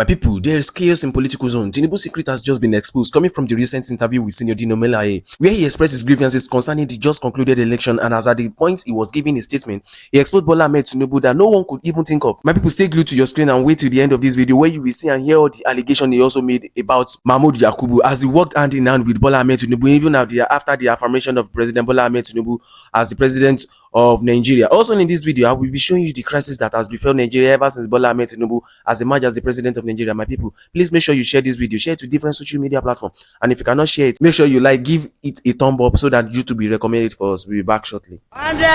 My people, there is chaos in political zone. Tinubu's secret has just been exposed, coming from the recent interview with senior dino melaye, where he expressed his grievances concerning the just concluded election, and as at the point he was giving his statement, he exposed Ahmed TINUBU that no one could even think of. My people, stay glued to your screen and wait till the end of this video, where you will see and hear all the allegations he also made about Mahmood Yakubu, as he worked hand in hand with Ahmed TINUBU, even after the affirmation of President Ahmed TINUBU as the president of Nigeria. Also in this video, I will be showing you the crisis that has befell Nigeria ever since Ahmed TINUBU has emerged as the president of Nigeria. My people, please make sure you share this video, share it to different social media platforms, and if you cannot share it, make sure you like, give it a thumb up so that YouTube will recommend it for us. We'll be back shortly. Welcome to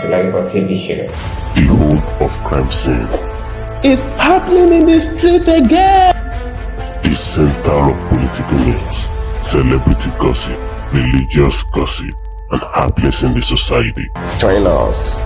Labour TV show. The whole of crime scene is happening in the street again. The center of political news, celebrity gossip, religious gossip, and happiness in the society. Join us,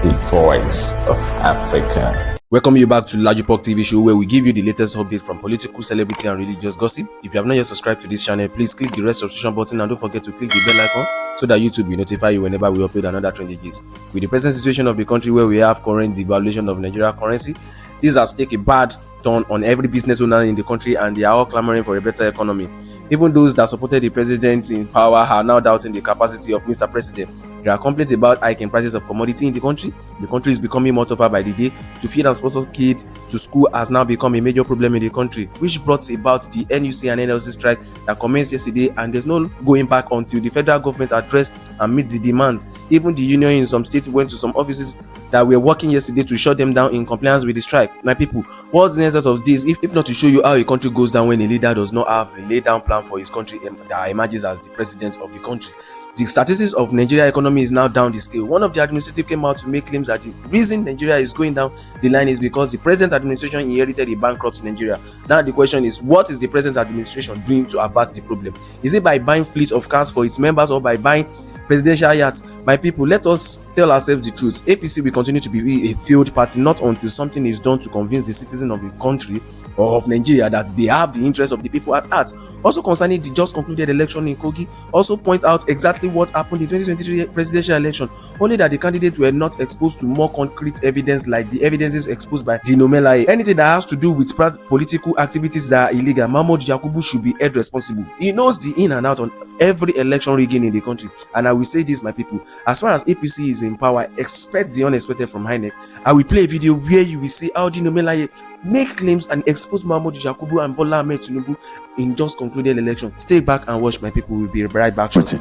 the voice of Africa. Welcome you back to Lajipok TV show, where we give you the latest update from political, celebrity, and religious gossip. If you have not yet subscribed to this channel, please click the red subscription button and don't forget to click the bell icon so that YouTube will notify you whenever we upload another trending gist. With the present situation of the country, where we have current devaluation of Nigeria currency, this has taken a bad turn on every business owner in the country, and they are all clamoring for a better economy. Even those that supported the president in power are now doubting the capacity of Mr. President. There are complaints about hiking prices of commodity in the country. The country is becoming more tougher by the day. To feed and sponsor kids to school has now become a major problem in the country, which brought about the NUC and NLC strike that commenced yesterday, and there's no going back until the federal government addressed and meet the demands. Even the union in some states went to some offices that were working yesterday to shut them down in compliance with the strike. My people, what's the essence of this if not to show you how a country goes down when a leader does not have a laid down plan for his country that emerges as the president of the country? The statistics of Nigeria economy is now down the scale. One of the administrative came out to make claims that the reason Nigeria is going down the line is because the present administration inherited a bankrupt Nigeria. Now the question is, what is the present administration doing to avert the problem? Is it by buying fleet of cars for its members or by buying presidential yachts? My people, let us tell ourselves the truth. APC will continue to be a failed party not until something is done to convince the citizens of the country or of Nigeria that they have the interest of the people at heart. Also concerning the just concluded election in Kogi, also point out exactly what happened in the 2023 presidential election, only that the candidates were not exposed to more concrete evidence like the evidences exposed by dino melaye. Anything that has to do with political activities that are illegal, Mahmood Yakubu should be held responsible. He knows the in and out on every election rigging in the country, and I will say this, my people, as far as APC is in power, expect the unexpected from Inec. I will play a video where you will see how dino melaye make claims and expose Mahmood Yakubu and Ahmed TINUBU in just concluded election. Stay back and watch, my people. Will be right back shortly.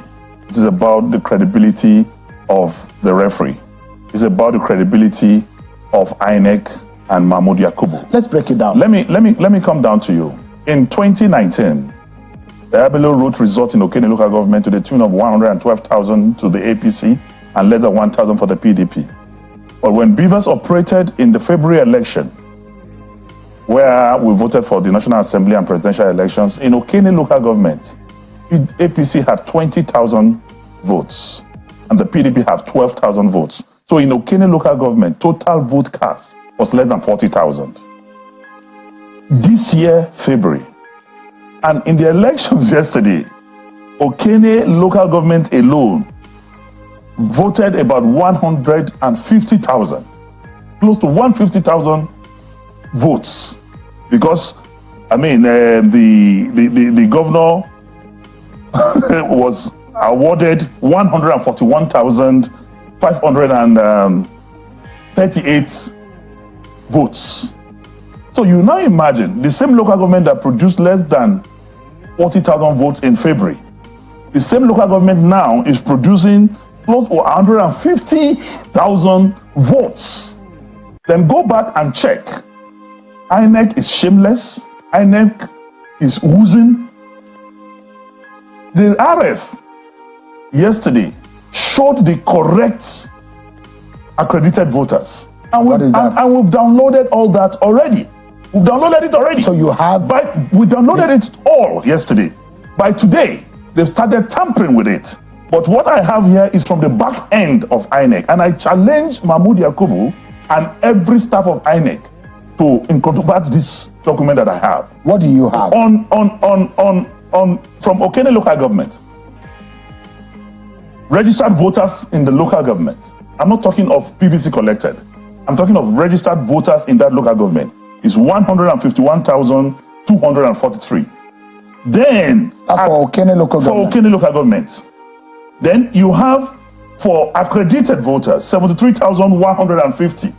It is about the credibility of the referee. It's about the credibility of Inec and Mahmood Yakubu. Let's break it down. Let me come down to you. In 2019, the bello road results in Okene local government to the tune of 112,000 to the APC and less than 1,000 for the PDP. But when Beavers operated in the February election, where we voted for the National Assembly and presidential elections, in Okene local government, APC had 20,000 votes and the PDP have 12,000 votes. So in Okene local government, total vote cast was less than 40,000. This year, February, and in the elections yesterday, Okene local government alone voted about 150,000, close to 150,000 votes, because I mean the governor was awarded 141,538 votes. So you now imagine the same local government that produced less than 40,000 votes in February, the same local government now is producing close to 150,000 votes. Then go back and check. Inec is shameless. Inec is oozing. The RF yesterday showed the correct accredited voters. And we've downloaded all that already. We've downloaded it already. So you have... we downloaded it all yesterday. By today, they've started tampering with it. But what I have here is from the back end of Inec. And I challenge Mahmood Yakubu and every staff of Inec to incontrovert this document that I have. What do you have? From Okene local government. Registered voters in the local government. I'm not talking of PVC collected. I'm talking of registered voters in that local government, is 151,243. Then that's for Okene local government. For Okene local government. Then you have for accredited voters 73,150.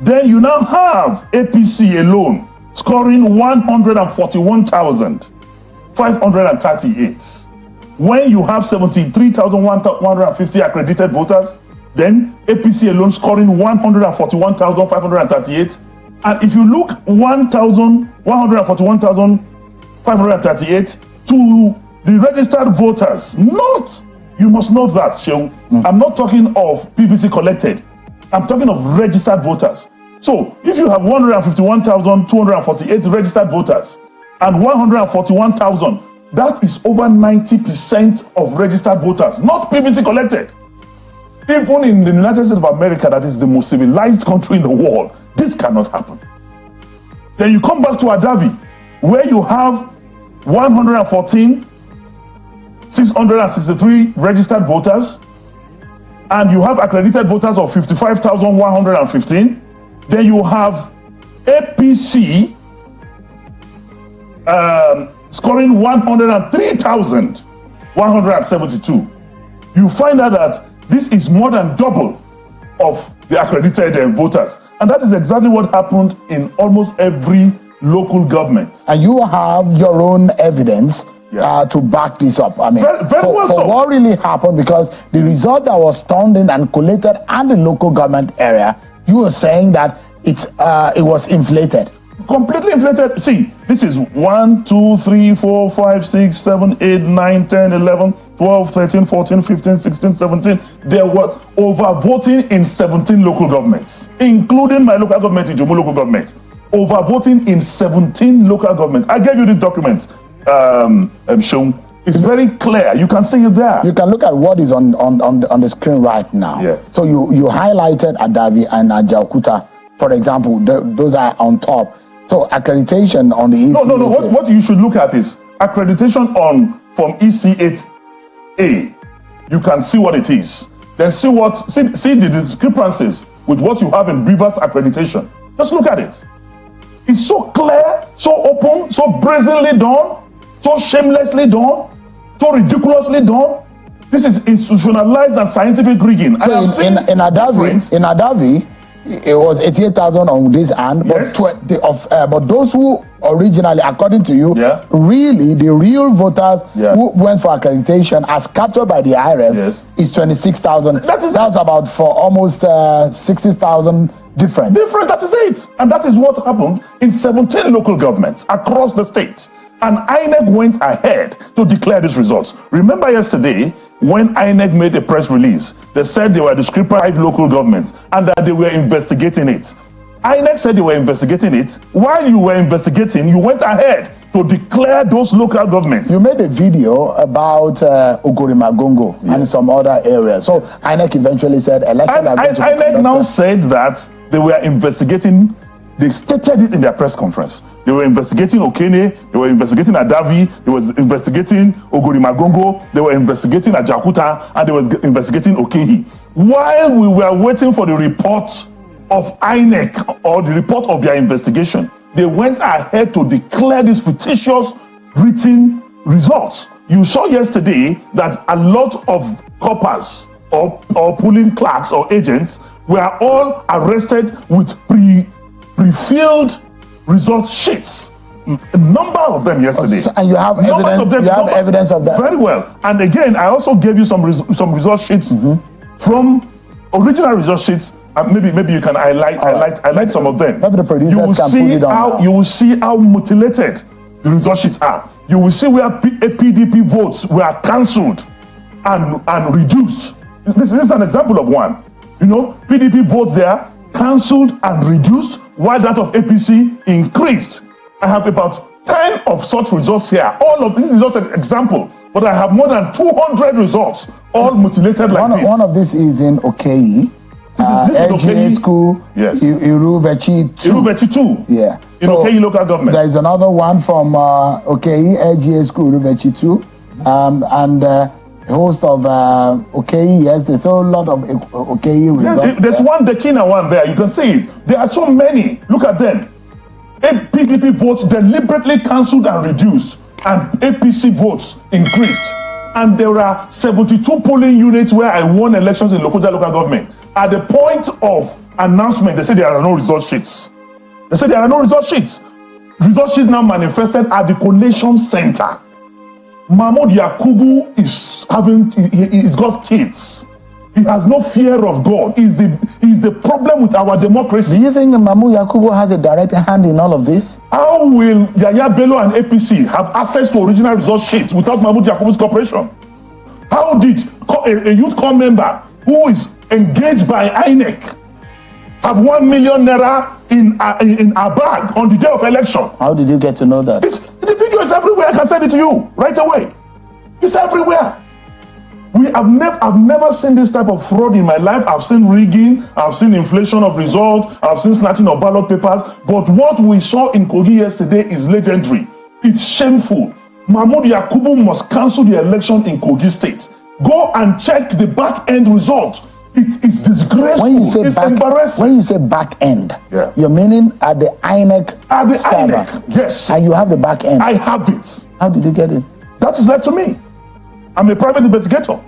Then you now have APC alone scoring 141,538. When you have 73,150 accredited voters, then APC alone scoring 141,538. And if you look 141,538 to the registered voters, you must know that, Sheung. I'm not talking of PVC collected. I'm talking of registered voters. So if you have 151,248 registered voters and 141,000, that is over 90% of registered voters, not PVC collected. Even in the United States of America, that is the most civilized country in the world, this cannot happen. Then you come back to Adavi, where you have 114,663 registered voters, and you have accredited voters of 55,115. Then you have APC scoring 103,172. You find out that this is more than double of the accredited voters. And that is exactly what happened in almost every local government. And you have your own evidence to back this up. I mean, for what really happened, because the result that was turned in and collated and the local government area, you were saying that it was inflated. Completely inflated. See, this is 1, 2, 3, 4, 5, 6, 7, 8, 9, 10, 11, 12, 13, 14, 15, 16, 17. There were overvoting in 17 local governments, including my local government, Ijumu local government. Overvoting in 17 local governments. I gave you this document, Shung. It's very clear. You can see it there. You can look at what is on the screen right now. Yes. So you highlighted Adavi and Ajaokuta, for example. Those are on top. So accreditation on the EC8. No. What you should look at is accreditation from EC8A. You can see what it is. Then see the discrepancies with what you have in Rivers accreditation. Just look at it. It's so clear, so open, so brazenly done, so shamelessly done, so ridiculously done. This is institutionalized and scientific rigging. So in Adavi, it was 88,000 on this hand, yes. But those who originally, according to you, really the real voters who went for accreditation as captured by the IRF is 26,000. That's about for almost 60,000 difference. That is it. And that is what happened in 17 local governments across the state. And Inec went ahead to declare these results. Remember yesterday when Inec made a press release, they said they were discrepant 5 local governments and that they were investigating it. Inec said they were investigating it. While you were investigating, you went ahead to declare those local governments. You made a video about Ogorimagongo and some other areas. So Inec eventually said elections are going to be Inec now said that they were investigating. They stated it in their press conference. They were investigating Okene, they were investigating Adavi, they were investigating Ogorimagongo, they were investigating Ajaokuta, and they were investigating Okehi. While we were waiting for the report of INEC or the report of their investigation, they went ahead to declare these fictitious written results. You saw yesterday that a lot of coppers or polling clerks or agents were all arrested with pre-filled result sheets. A number of them yesterday. And you have evidence of that. Very well. And again, I also gave you some result sheets from original result sheets. Maybe you can highlight some of them. Maybe the producers can put it on. You will see how mutilated the result sheets are. You will see where PDP votes were cancelled and reduced. This is an example of one. You know, PDP votes there cancelled and reduced, while that of APC increased. I have about 10 of such results here. All of this is just an example, but I have more than 200 results, all mutilated like this. One of this is in Okehi. This is LGA school. Yes. Iruvechi 2. Iruvechi 2. Yeah. In Okehi local government. There is another one from Okehi, LGA school, Iruvechi 2. And host of okay, yes, there's a lot of okay results. There's one Dekina one there. You can see it. There are so many. Look at them. PDP votes deliberately cancelled and reduced, and APC votes increased. And there are 72 polling units where I won elections in local government. At the point of announcement, they said there are no result sheets. They said there are no result sheets. Result sheets now manifested at the collation center. Mahmood Yakubu he's got kids. He has no fear of God. He's the problem with our democracy. Do you think Mahmood Yakubu has a direct hand in all of this? How will Yahaya, Bello and APC have access to original result sheets without Mahmood Yakubu's cooperation? How did a youth corps member who is engaged by Inec have 1 million naira in a bag on the day of election? How did you get to know that? The video is everywhere. I can send it to you right away. It's everywhere. I've never seen this type of fraud in my life. I've seen rigging, I've seen inflation of results, I've seen snatching of ballot papers. But what we saw in Kogi yesterday is legendary. It's shameful. Mahmood Yakubu must cancel the election in Kogi State. Go and check the back end result. It's disgraceful. It's embarrassing. When you say back end, yeah, you're meaning at the Inec At the server. Inec, yes. And you have the back end. I have it. How did you get it? That is left to me. I'm a private investigator,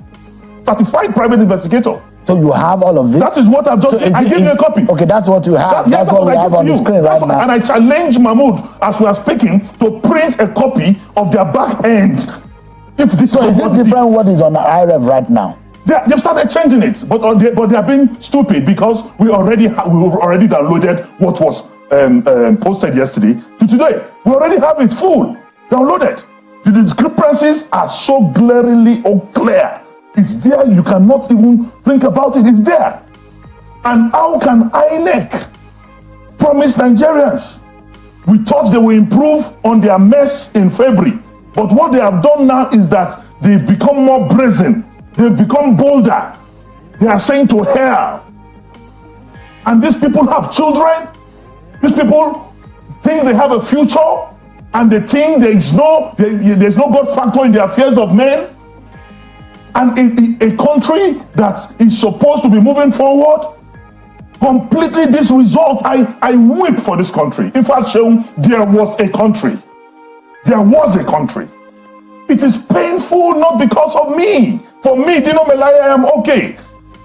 certified private investigator. So you have all of this? That is what I've just... I gave you a copy. Okay, that's what you have. That's what we have on the screen right now. And I challenge Mahmood, as we are speaking, to print a copy of their back end. If this so is it different what is on the IREV right now? They've started changing it, but they have been stupid because we already downloaded what was posted yesterday to today. We already have it full, downloaded. The discrepancies are so glaringly clear. It's there. You cannot even think about it. It's there. And how can Inec promise Nigerians? We thought they will improve on their mess in February. But what they have done now is that they've become more brazen. They've become bolder. They are saying to hell. And these people have children. These people think they have a future. And they think there's no God factor in the affairs of men. And a country that is supposed to be moving forward, completely this result, I weep for this country. In fact, Sheung, there was a country. There was a country. It is painful not because of me. For me, dino melaye, I am okay.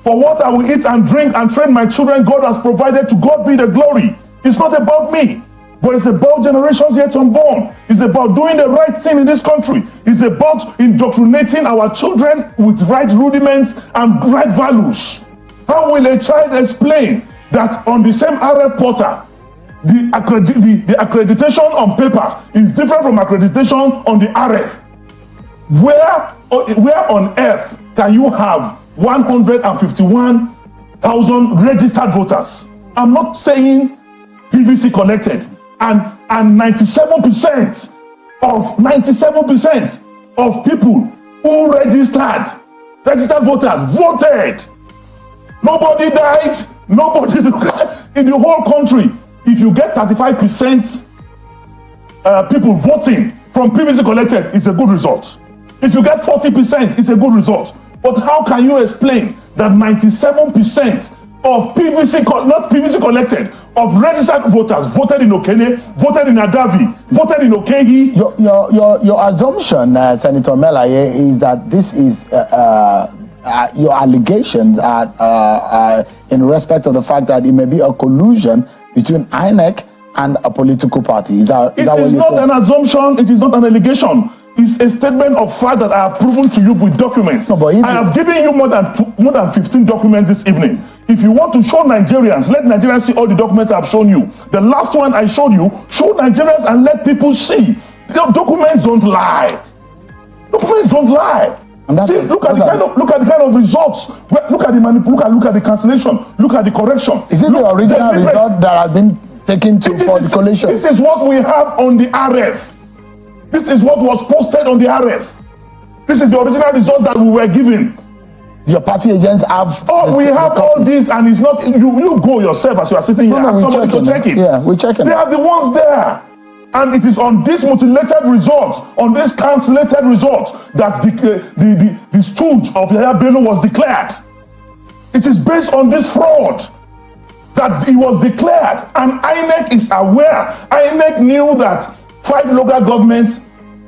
For what I will eat and drink and train my children, God has provided. To God be the glory. It's not about me. But it's about generations yet unborn. It's about doing the right thing in this country. It's about indoctrinating our children with right rudiments and right values. How will a child explain that on the same RF portal, the accreditation on paper is different from accreditation on the RF? Where on earth can you have 151,000 registered voters? I'm not saying PVC collected. And 97% of people who registered voters voted. Nobody died. Nobody in the whole country. If you get 35% people voting from PVC collected, it's a good result. If you get 40%, it's a good result. But how can you explain that 97% of not PVC collected, of registered voters voted in Okene, voted in Adavi, voted in Okegi? Your assumption, Senator Melaye, is that this is your allegations are in respect of the fact that it may be a collusion between Inec and a political party. Is that what you're saying? It is not an assumption. It is not an allegation. It's a statement of fact that I have proven to you with documents. No, I have given you more than 15 documents this evening. If you want to show Nigerians, let Nigerians see all the documents I've shown you. The last one I showed you, show Nigerians and let people see. The documents don't lie. Documents don't lie. See, look at the kind of results. Look at the cancellation. Look at the correction. Is it the original result that has been taken for the collation? This is what we have on the RF. This is what was posted on the RF. This is the original result that we were given. Your party agents have... Oh, we have all this, and it's not... You go yourself as you are sitting here. Ask somebody to check it. Yeah, we're checking. They are the ones there. And it is on this mutilated results, on this cancellated results, that the stooge of Yahaya Bello was declared. It is based on this fraud that it was declared, and Inec is aware. Inec knew that 5 local government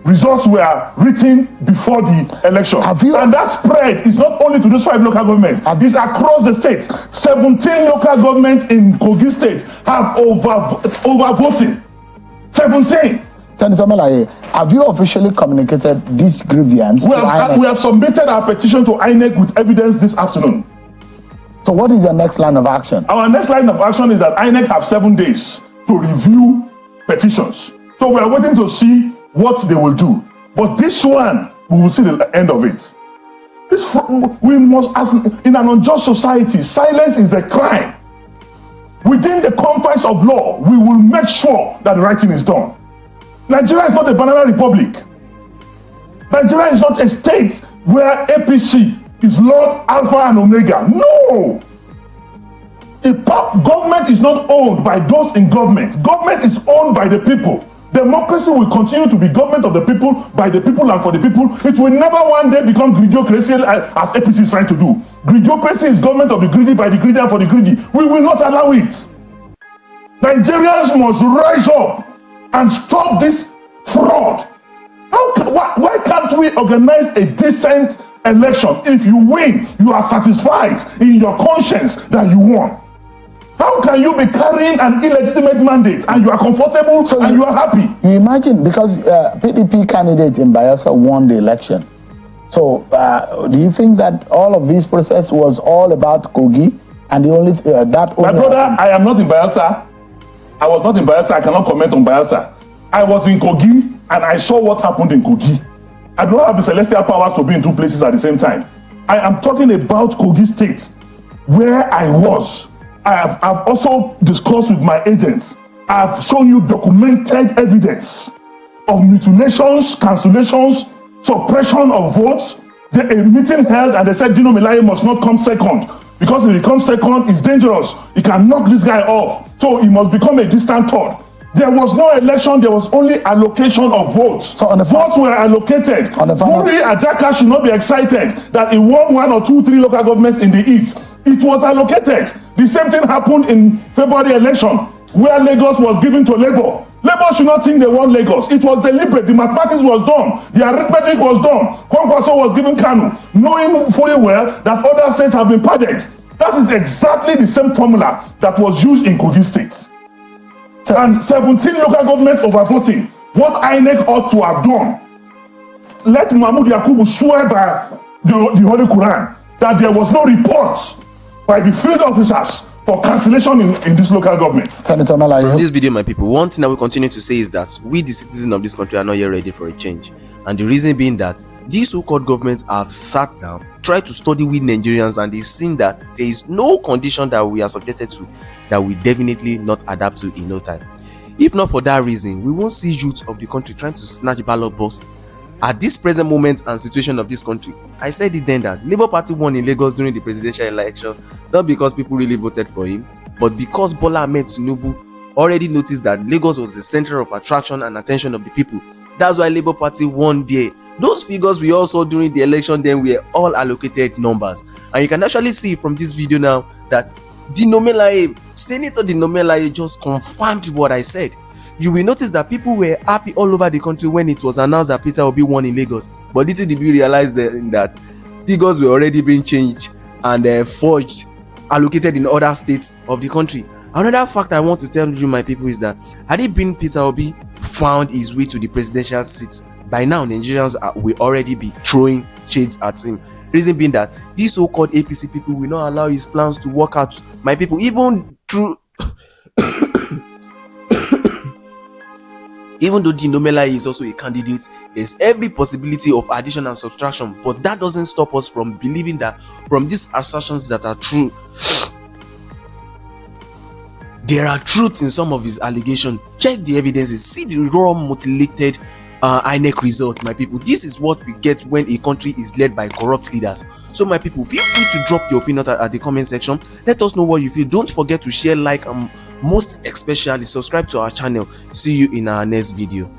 results were written before the election. And that spread is not only to those 5 local governments, it's across the state. 17 local governments in Kogi state have overvoted. 17. Senator Melaye, have you officially communicated this grievance? We have submitted our petition to INEC with evidence this afternoon. So what is your next line of action? Our next line of action is that INEC have 7 days to review petitions. So we are waiting to see what they will do. But this one, we will see the end of it. We must, as in an unjust society, silence is a crime. Within the confines of law, we will make sure that the right thing is done. Nigeria is not a banana republic. Nigeria is not a state where APC is Lord Alpha and Omega. No! Government is not owned by those in government. Government is owned by the people. Democracy will continue to be government of the people, by the people and for the people. It will never one day become greediocracy as APC is trying to do. Greediocracy is government of the greedy, by the greedy and for the greedy. We will not allow it. Nigerians must rise up and stop this fraud. Why can't we organize a decent election? If you win, you are satisfied in your conscience that you won. How can you be carrying an illegitimate mandate and you are comfortable and you are happy? You imagine, because PDP candidate in Bayelsa won the election. So do you think that all of this process was all about Kogi and the only that? My brother, I am not in Bayelsa. I was not in Bayelsa. I cannot comment on Bayelsa. I was in Kogi and I saw what happened in Kogi. I don't have the celestial powers to be in 2 places at the same time. I am talking about Kogi State, where I was. I've also discussed with my agents. I've shown you documented evidence of mutilations, cancellations, suppression of votes. A meeting held and they said Dino Melaye must not come second, because if he comes second, it's dangerous. He can knock this guy off. So he must become a distant third. There was no election, there was only allocation of votes. So votes were allocated. Muri Ajaka should not be excited that he won 1 or 2, 3 local governments in the east. It was allocated. The same thing happened in February election, where Lagos was given to Labour. Labour should not think they won Lagos. It was deliberate. The mathematics was done. The arithmetic was done. Kwankwaso was given Kanu, knowing fully well that other states have been padded. That is exactly the same formula that was used in Kogi State. And 17 local governments overvoting. What INEC ought to have done, let Mahmood Yakubu swear by the Holy Quran that there was no report by the field officers for cancellation in this local government. Senator Melaye. From this video, my people, one thing I will continue to say is that we, the citizens of this country, are not yet ready for a change. And the reason being that these so-called governments have sat down, tried to study with Nigerians, and they've seen that there is no condition that we are subjected to that we definitely not adapt to in no time. If not for that reason, we won't see youth of the country trying to snatch ballot box at this present moment and situation of this country. I said it then that Labour Party won in Lagos during the presidential election, not because people really voted for him, but because Bola Ahmed TINUBU already noticed that Lagos was the center of attraction and attention of the people. That's why Labour Party won there. Those figures we all saw during the election then were all allocated numbers. And you can actually see from this video now that Senator Dino Melaye just confirmed what I said. You will notice that people were happy all over the country when it was announced that Peter Obi won in Lagos. But little did we realize that figures were already being changed and forged, allocated in other states of the country. Another fact I want to tell you, my people, is that had it been Peter Obi found his way to the presidential seat, by now Nigerians will already be throwing shades at him. Reason being that these so-called APC people will not allow his plans to work out. My people, even through even though Dino Melaye is also a candidate, there's every possibility of addition and subtraction, but that doesn't stop us from believing that from these assertions that are true, there are truths in some of his allegations. Check the evidences, see the raw mutilated Inec result, my people. This is what we get when a country is led by corrupt leaders. So my people, feel free to drop your opinion at the comment section. Let us know what you feel. Don't forget to share, like, and most especially subscribe to our channel. See you in our next video.